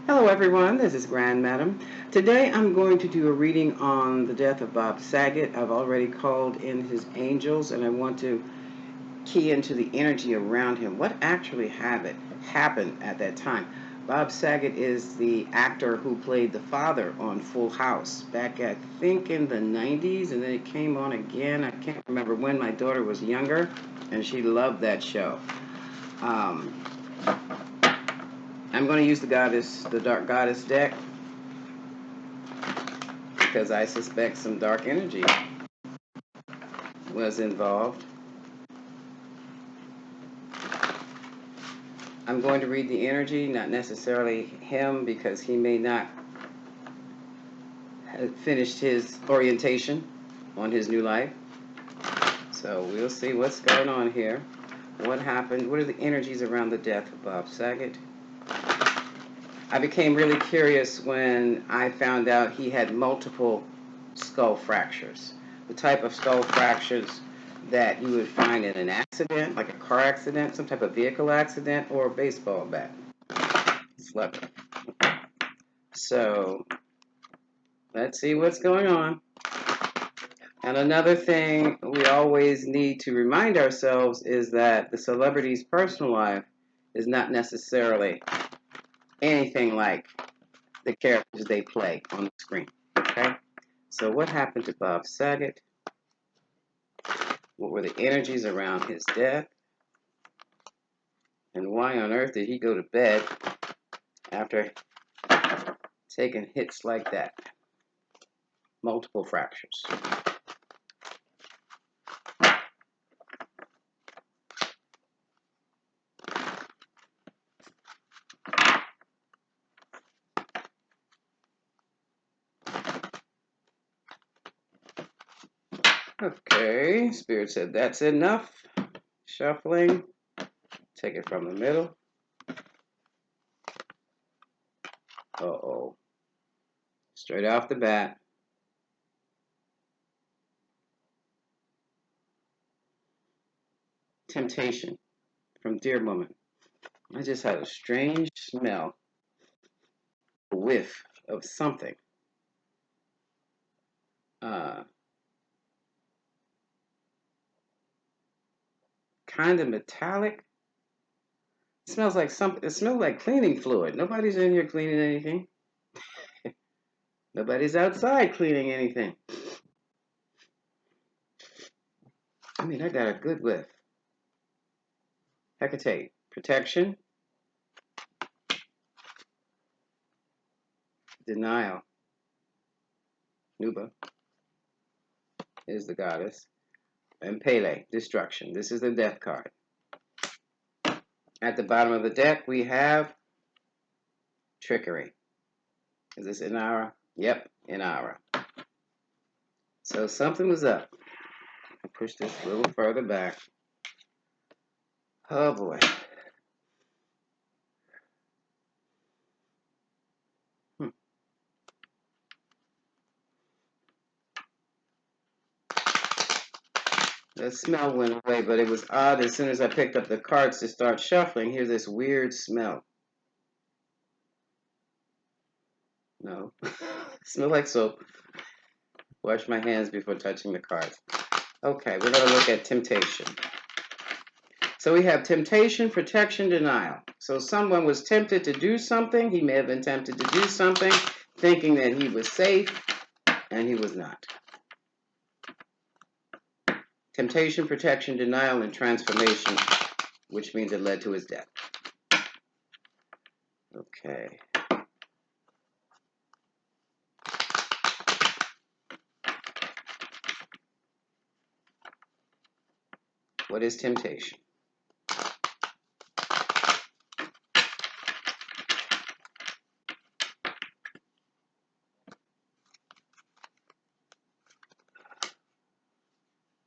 Hello everyone, this is Grand Madam. Today I'm going to do a reading on the death of Bob Saget. I've already called in his angels and I want to key into the energy around him. What actually happened at that time? Bob Saget is the actor who played the father on Full House back I think in the 90s, and then it came on again. I can't remember when. My daughter was younger and she loved that show. Um, I'm going to use the Dark Goddess deck, because I suspect some dark energy was involved. I'm going to read the energy, not necessarily him, because he may not have finished his orientation on his new life. So we'll see what's going on here. What happened? What are the energies around the death of Bob Saget? I became really curious when I found out he had multiple skull fractures. The type of skull fractures that you would find in an accident, like a car accident, some type of vehicle accident, or a baseball bat. Slugger. So, let's see what's going on. And another thing we always need to remind ourselves is that the celebrity's personal life is not necessarily anything like the characters they play on the screen. Okay? So what happened to Bob Saget? What were the energies around his death? And why on earth did he go to bed after taking hits like that? Multiple fractures. Okay, Spirit said that's enough. Shuffling. Take it from the middle. Uh-oh. Straight off the bat. Temptation from Dear Woman. I just had a strange smell, a whiff of something. Kind of metallic. It smells like something. It smells like cleaning fluid. Nobody's in here cleaning anything. Nobody's outside cleaning anything. I mean, I got a good whiff. Hecate. Protection. Denial. Nuba is the goddess. And Pele. Destruction. This is the death card. At the bottom of the deck, we have trickery. Is this Inara? Yep, Inara. So something was up. I push this a little further back. Oh boy. The smell went away, but it was odd. As soon as I picked up the cards to start shuffling, here's this weird smell. No. Smell like soap. Wash my hands before touching the cards. Okay, we're going to look at temptation. So we have temptation, protection, denial. So someone was tempted to do something. He may have been tempted to do something, thinking that he was safe, and he was not. Temptation, protection, denial, and transformation, which means it led to his death. Okay. What is temptation?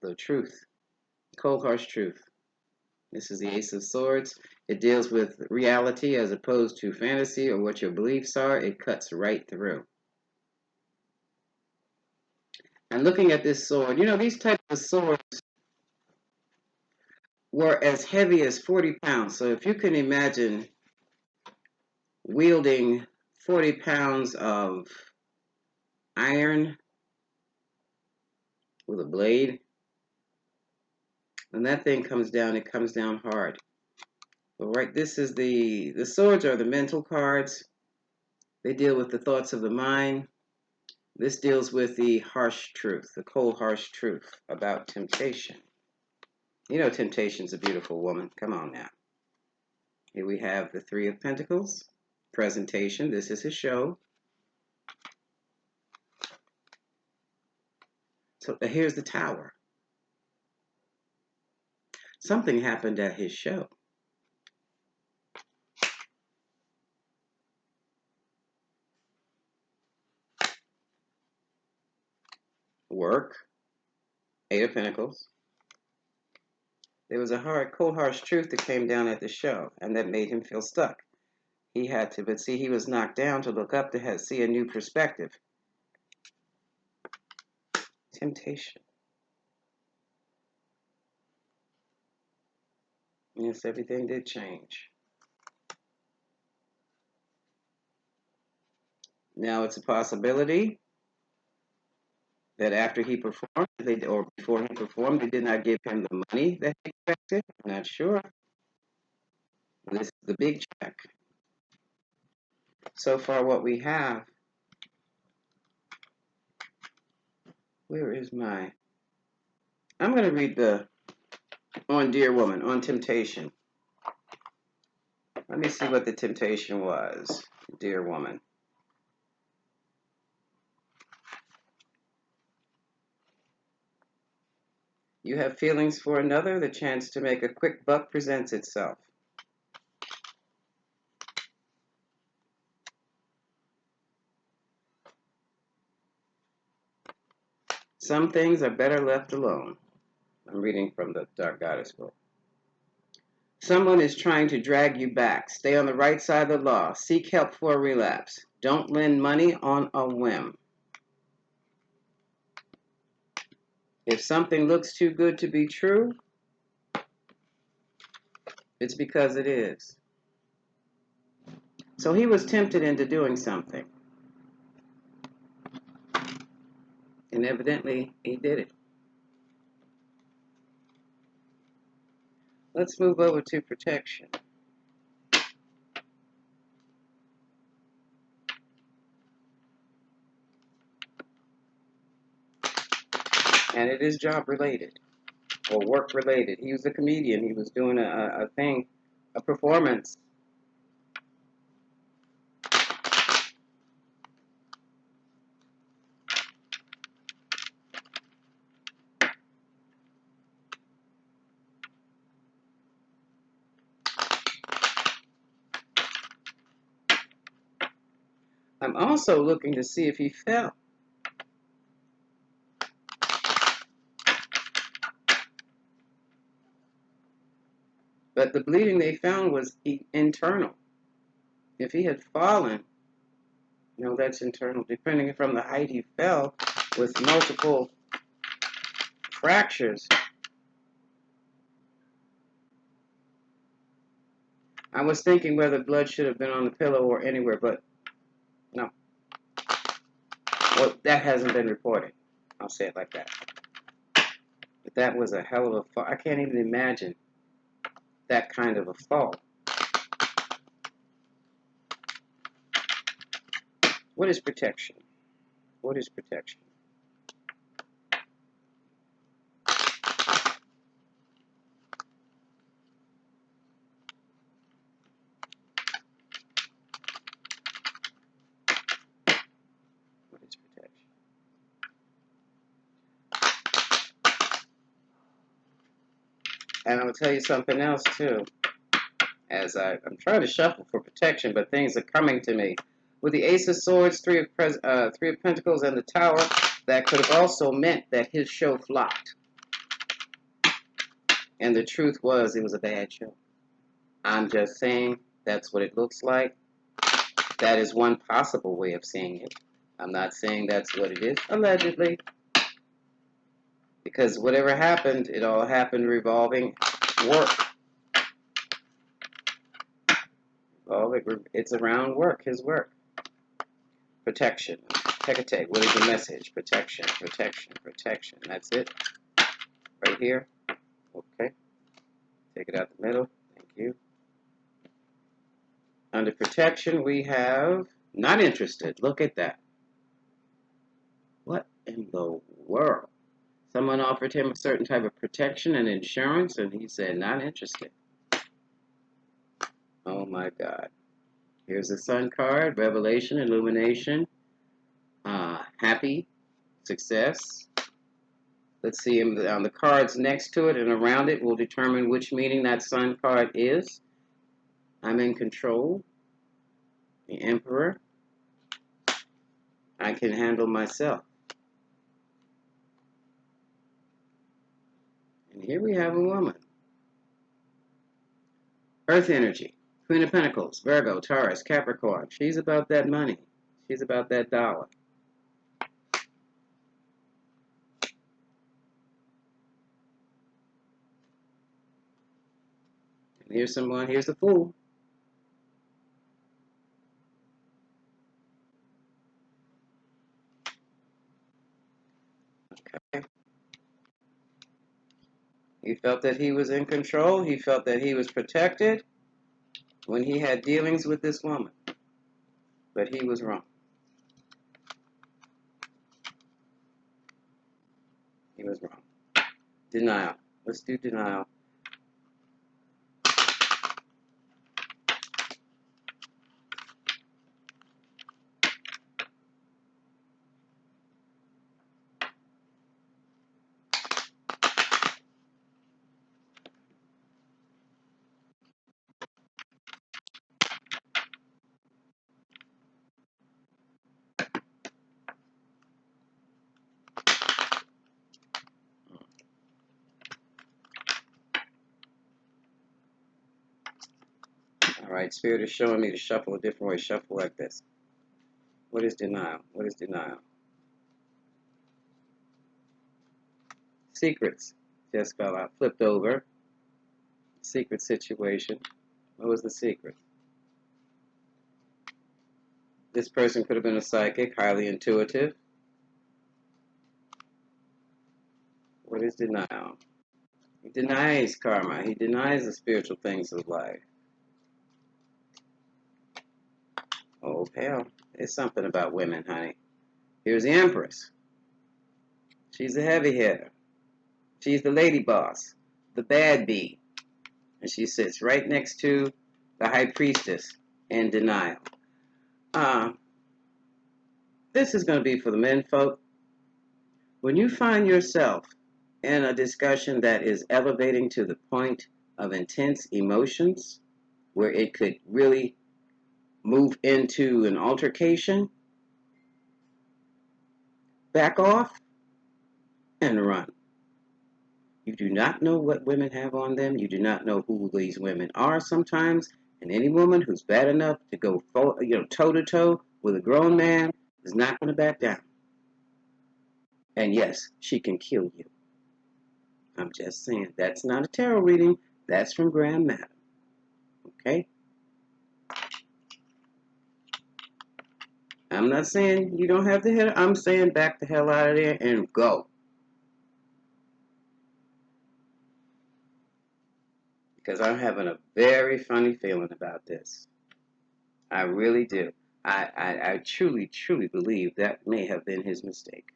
The truth. Cold, harsh truth. This is the Ace of Swords. It deals with reality as opposed to fantasy or what your beliefs are. It cuts right through. And looking at this sword, you know, these types of swords were as heavy as 40 pounds. So if you can imagine wielding 40 pounds of iron with a blade. When that thing comes down, it comes down hard. But right, this is the swords are the mental cards. They deal with the thoughts of the mind. This deals with the harsh truth, the cold, harsh truth about temptation. You know, temptation's a beautiful woman. Come on now. Here we have the Three of Pentacles. Presentation. This is his show. So here's the Tower. Something happened at his show. Work. Eight of Pentacles. There was a hard, cold, harsh truth that came down at the show, and that made him feel stuck. He had to, but see, he was knocked down to look up to see a new perspective. Temptation. Yes, everything did change. Now it's a possibility that after he performed, or before he performed, they did not give him the money that he expected. I'm not sure. This is the big check. So far, what we have. Where is my? I'm going to read the on Dear Woman, on temptation. Let me see what the temptation was, Dear Woman. You have feelings for another. The chance to make a quick buck presents itself. Some things are better left alone. I'm reading from the Dark Goddess book. Someone is trying to drag you back. Stay on the right side of the law. Seek help for a relapse. Don't lend money on a whim. If something looks too good to be true, it's because it is. So he was tempted into doing something. And evidently, he did it. Let's move over to protection. And it is job related or work related. He was a comedian. He was doing a thing, a performance. I'm also looking to see if he fell. But the bleeding they found was internal. If he had fallen, no, that's internal. Depending from the height he fell with multiple fractures. I was thinking whether blood should have been on the pillow or anywhere, but no. Well, that hasn't been reported. I'll say it like that. But that was a hell of a fall. I can't even imagine that kind of a fall. What is protection? What is protection? What is protection? And I will tell you something else too. As I'm trying to shuffle for protection, but things are coming to me. With the Ace of Swords, Three of Pentacles, and the Tower, that could have also meant that his show flopped. And the truth was, it was a bad show. I'm just saying that's what it looks like. That is one possible way of seeing it. I'm not saying that's what it is, allegedly. Because whatever happened, it all happened revolving work. It's around work, his work. Protection. Take. What is the message? Protection, protection, protection. That's it. Right here. Okay. Take it out the middle. Thank you. Under protection, we have not interested. Look at that. What in the world? Someone offered him a certain type of protection and insurance, and he said, not interested. Oh my God. Here's the Sun card, revelation, illumination, happy, success. Let's see, on the cards next to it and around it will determine which meaning that Sun card is. I'm in control. The Emperor. I can handle myself. And here we have a woman. Earth energy. Queen of Pentacles, Virgo, Taurus, Capricorn. She's about that money. She's about that dollar. And here's someone, here's the Fool. Okay. He felt that he was in control. He felt that he was protected when he had dealings with this woman. But he was wrong. He was wrong. Denial. Let's do denial. All right, Spirit is showing me to shuffle a different way. Shuffle like this. What is denial? What is denial? Secrets. Just fell out. Flipped over. Secret situation. What was the secret? This person could have been a psychic, highly intuitive. What is denial? He denies karma. He denies the spiritual things of life. Oh, hell. There's something about women, honey. Here's the Empress. She's a heavy hitter. She's the lady boss, the bad bee. And she sits right next to the High Priestess in denial. This is going to be for the men folk. When you find yourself in a discussion that is elevating to the point of intense emotions, where it could really move into an altercation, back off and run. You do not know what women have on them. You do not know who these women are sometimes. And any woman who's bad enough to go toe to toe with a grown man is not going to back down. And yes, she can kill you. I'm just saying, that's not a tarot reading. That's from Grand Madam. Okay? I'm not saying you don't have to hit her. I'm saying back the hell out of there and go. Because I'm having a very funny feeling about this. I really do. I truly, truly believe that may have been his mistake.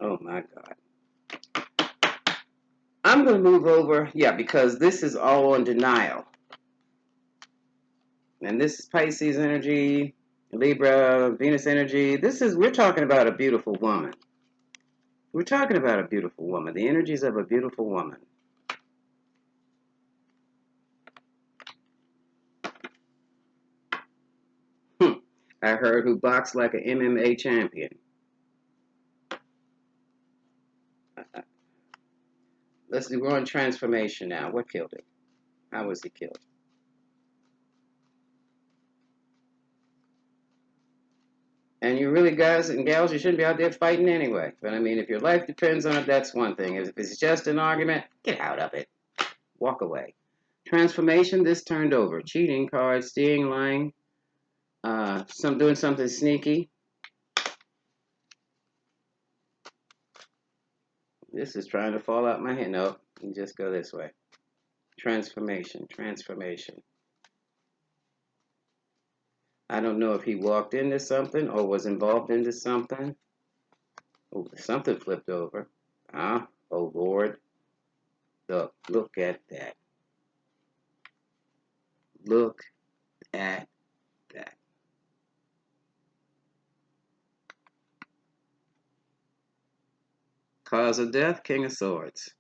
Oh my God. I'm going to move over, because this is all on denial. And this is Pisces energy, Libra, Venus energy. We're talking about a beautiful woman. We're talking about a beautiful woman. The energies of a beautiful woman. I heard who boxed like an MMA champion. Let's do, we're on transformation now. What killed him? How was he killed? And you really, guys and gals, you shouldn't be out there fighting anyway. But I mean, if your life depends on it, that's one thing. If it's just an argument, get out of it. Walk away. Transformation, this turned over. Cheating cards, stealing, lying, doing something sneaky. This is trying to fall out my hand. No, you just go this way. Transformation, transformation. I don't know if he walked into something or was involved into something. Oh, something flipped over. Ah, oh Lord. Look at that. Look at that. Cause of death, King of Swords.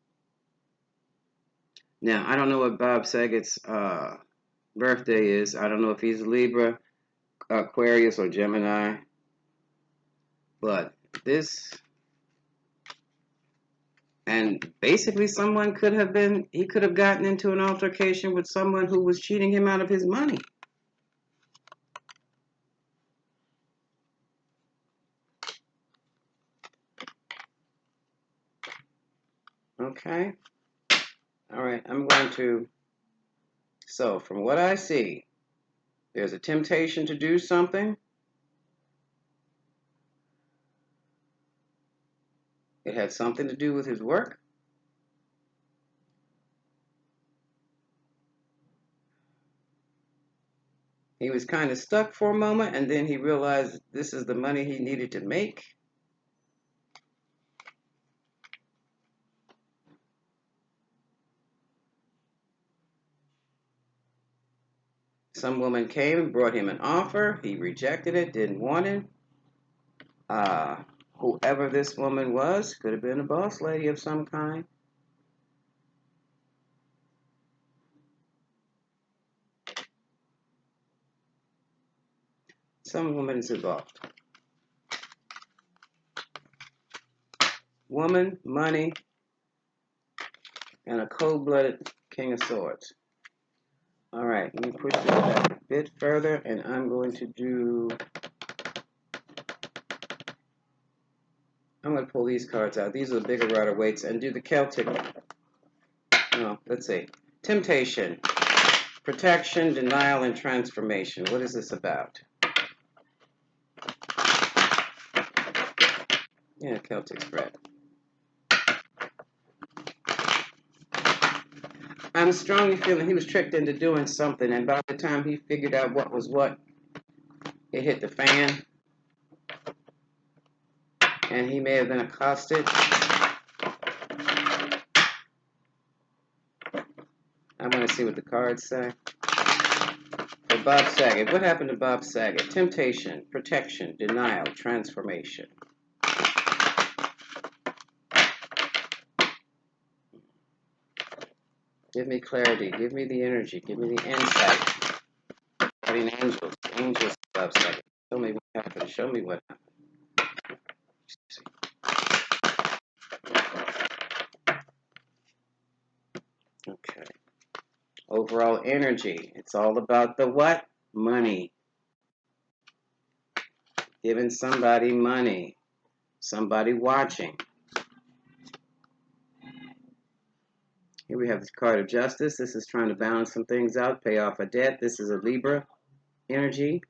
Now, I don't know what Bob Saget's birthday is. I don't know if he's Libra, Aquarius, or Gemini. But this, and basically someone he could have gotten into an altercation with someone who was cheating him out of his money. Okay. All right. So from what I see, there's a temptation to do something. It had something to do with his work. He was kind of stuck for a moment, and then he realized this is the money he needed to make. Some woman came and brought him an offer. He rejected it, didn't want it. Whoever this woman was, could have been a boss lady of some kind. Some woman is involved. Woman, money, and a cold-blooded King of Swords. All right, let me push this back a bit further, and I'm going to pull these cards out. These are the bigger Rider-Waite's, and do the Celtic. No, let's see. Temptation, protection, denial, and transformation. What is this about? Yeah, Celtic spread. I'm strongly feeling he was tricked into doing something, and by the time he figured out what was what, it hit the fan, and he may have been accosted. I want to see what the cards say. For Bob Saget, what happened to Bob Saget? Temptation, protection, denial, transformation. Give me clarity, give me the energy, give me the insight. Guardian angels, angels, Bob Saget. Show me what happened, show me what happened. Okay. Overall energy, it's all about the what? Money. Giving somebody money. Somebody watching. Here we have the card of justice. This is trying to balance some things out, pay off a debt. This is a Libra energy.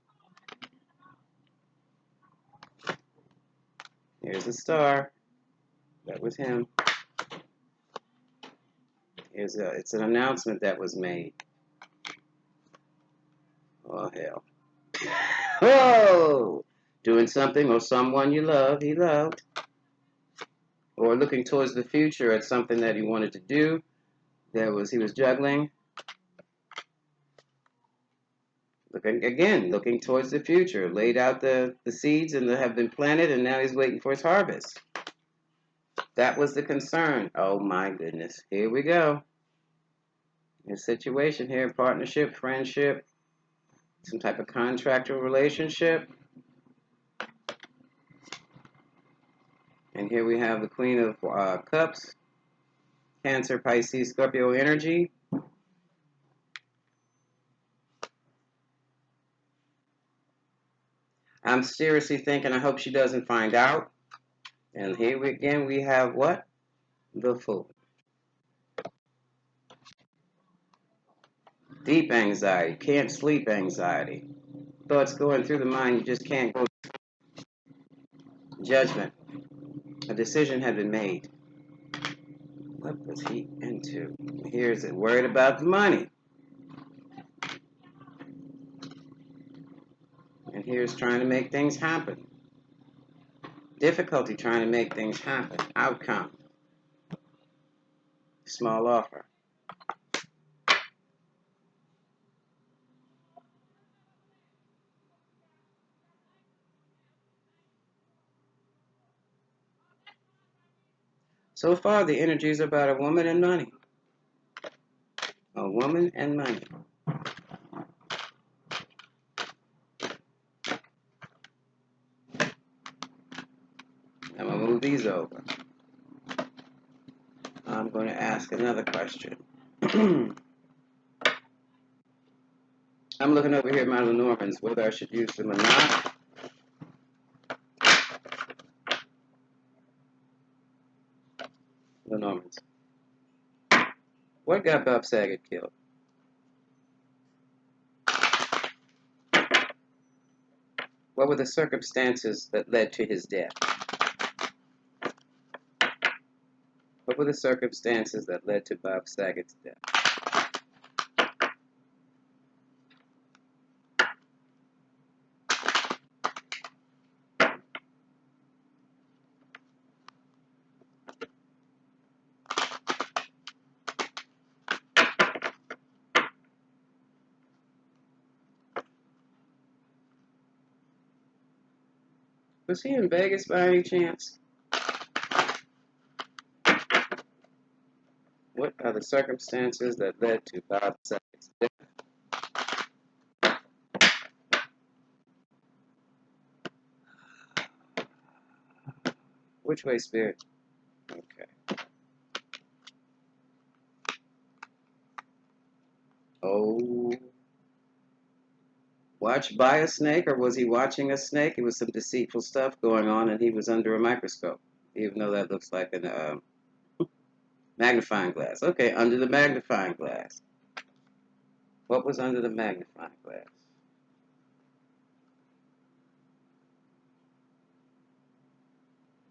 Here's a star. That was him. It's an announcement that was made. Oh, hell. Whoa! Doing something or someone you love, he loved. Or looking towards the future at something that he wanted to do. He was juggling. Looking towards the future. Laid out the seeds and they have been planted, and now he's waiting for his harvest. That was the concern. Oh my goodness. Here we go. A situation here, partnership, friendship, some type of contractual relationship. And here we have the Queen of Cups, Cancer, Pisces, Scorpio energy. I'm seriously thinking, I hope she doesn't find out. And here we have what? The Fool. Deep anxiety, can't sleep anxiety. Thoughts going through the mind, you just can't go. Judgment. A decision had been made. What was he into? Here's it. Worried about the money. And here's trying to make things happen. Difficulty trying to make things happen. Outcome. Small offer. So far, the energy is about a woman and money. A woman and money. I'm going to move these over. I'm going to ask another question. I'm looking over here at my Lenormands, whether I should use them or not. Lenormands. What got Bob Saget killed? What were the circumstances that led to his death? What were the circumstances that led to Bob Saget's death? Was he in Vegas by any chance? What are the circumstances that led to Bob Saget's death? Which way, Spirit? Okay. Oh. Watched by a snake, or was he watching a snake? It was some deceitful stuff going on, and he was under a microscope, even though that looks like a magnifying glass. Okay, under the magnifying glass. What was under the magnifying glass?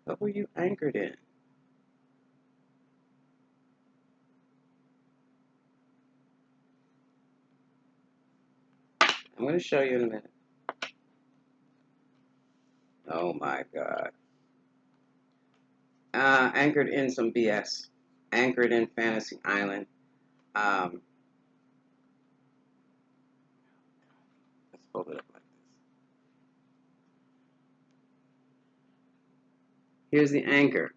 What were you anchored in? I'm going to show you in a minute. Oh my God. Anchored in some BS. Anchored in Fantasy Island. Let's hold it up like this. Here's the anchor.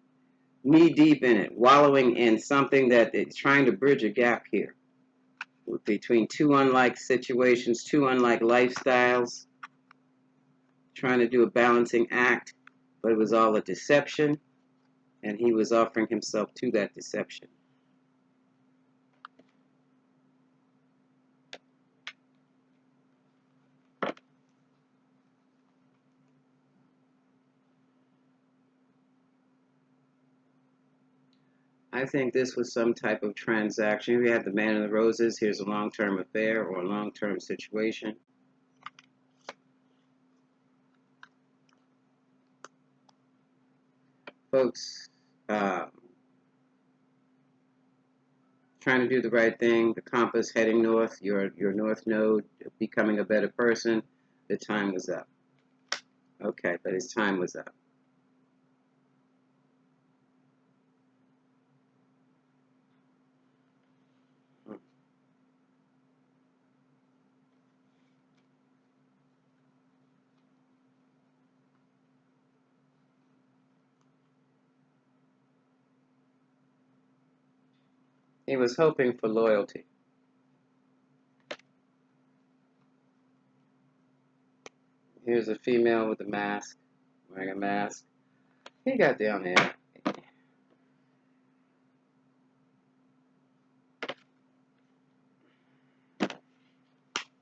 Knee deep in it, wallowing in something that is trying to bridge a gap here between two unlike situations, two unlike lifestyles, trying to do a balancing act, but it was all a deception, and he was offering himself to that deception. I think this was some type of transaction. We had the Man in the Roses. Here's a long-term affair or a long-term situation. Folks, trying to do the right thing, the compass heading north, your north node, becoming a better person, the time was up. Okay, but his time was up. He was hoping for loyalty. Here's a female with a mask, wearing a mask. He got down there.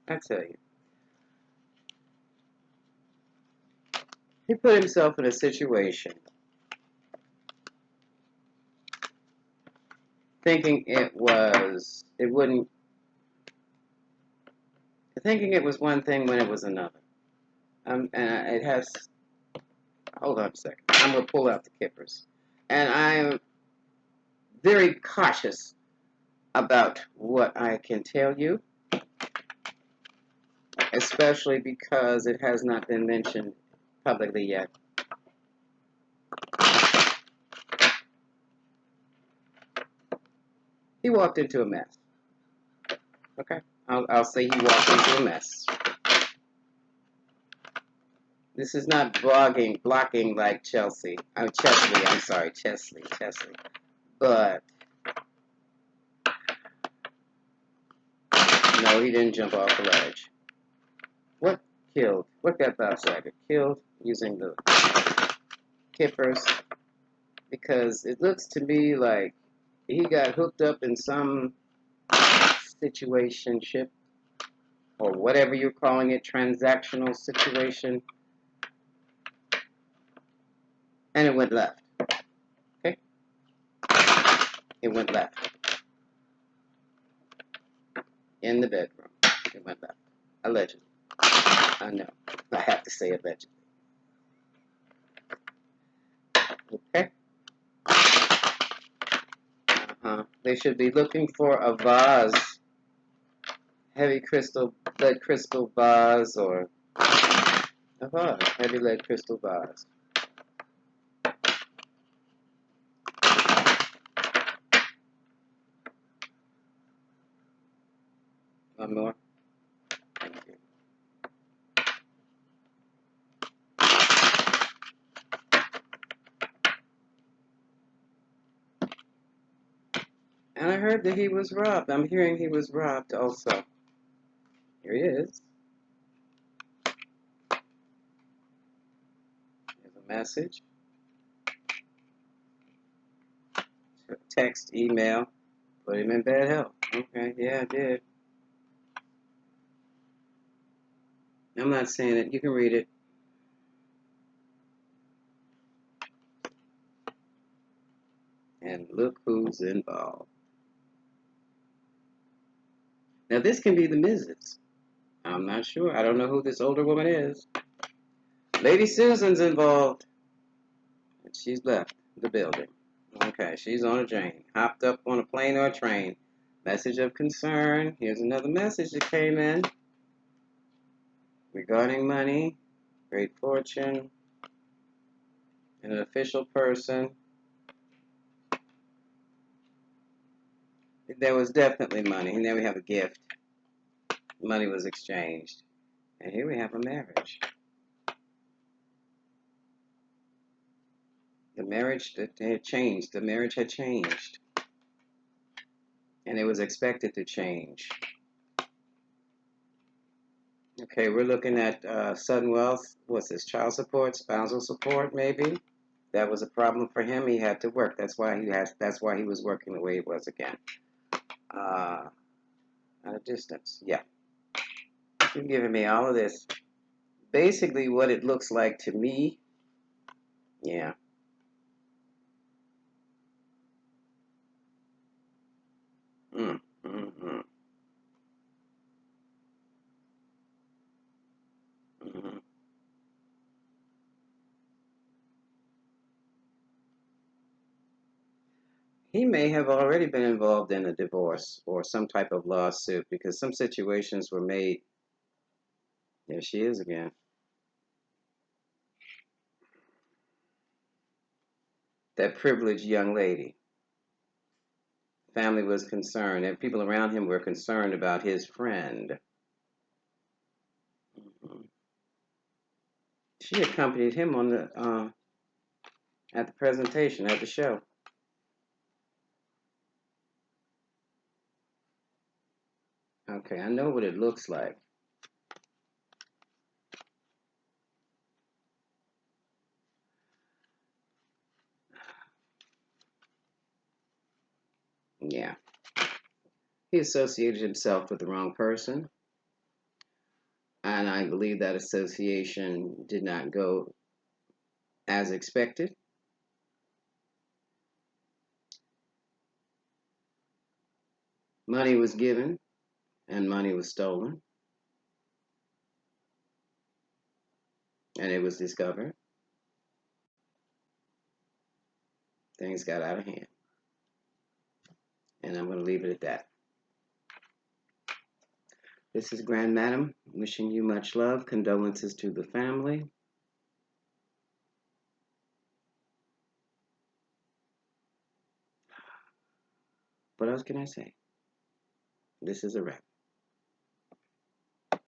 I tell you. He put himself in a situation thinking it was one thing when it was another. And it has, hold on a second. I'm going to pull out the kippers. And very cautious about what I can tell you, especially because it has not been mentioned publicly yet. He walked into a mess. Okay? I'll say he walked into a mess. This is not blocking like Chesley. I'm sorry, Chesley. But, no, he didn't jump off the ledge. What got Bob Saget killed using the kippers? Because it looks to me like he got hooked up in some situationship, or whatever you're calling it, transactional situation, and it went left. Okay? It went left. In the bedroom. It went left. Allegedly. I know. I have to say allegedly. Okay? They should be looking for a vase, heavy crystal, lead crystal vase, or a vase, heavy lead crystal vase. One more. Thank you. And I heard that he was robbed. I'm hearing he was robbed also. Here he is. There's a message. Text, email. Put him in bad health. Okay, yeah, I did. I'm not saying it. You can read it. And look who's involved. Now, this can be the Mrs. I'm not sure. I don't know who this older woman is. Lady Susan's involved. And she's left the building. Okay, she's on a train. Hopped up on a plane or a train. Message of concern. Here's another message that came in. Regarding money, great fortune, and an official person. There was definitely money. And then we have a gift. Money was exchanged. And here we have a marriage. The marriage that had changed. The marriage had changed. And it was expected to change. Okay, we're looking at sudden wealth. What's this? Child support, spousal support, maybe. That was a problem for him. He had to work. That's why he was working the way he was again. At a distance. Yeah. You're giving me all of this. Basically, what it looks like to me. Yeah. Mm, mm, mm, mm. He may have already been involved in a divorce or some type of lawsuit because some situations were made. There she is again. That privileged young lady. Family was concerned, and people around him were concerned about his friend. Mm-hmm. She accompanied him on the at the presentation at the show. Okay, I know what it looks like. Yeah. He associated himself with the wrong person, and I believe that association did not go as expected. Money was given, and money was stolen, and it was discovered. Things got out of hand. And I'm going to leave it at that. This is Grand Madam wishing you much love. Condolences to the family. What else can I say? This is a wrap.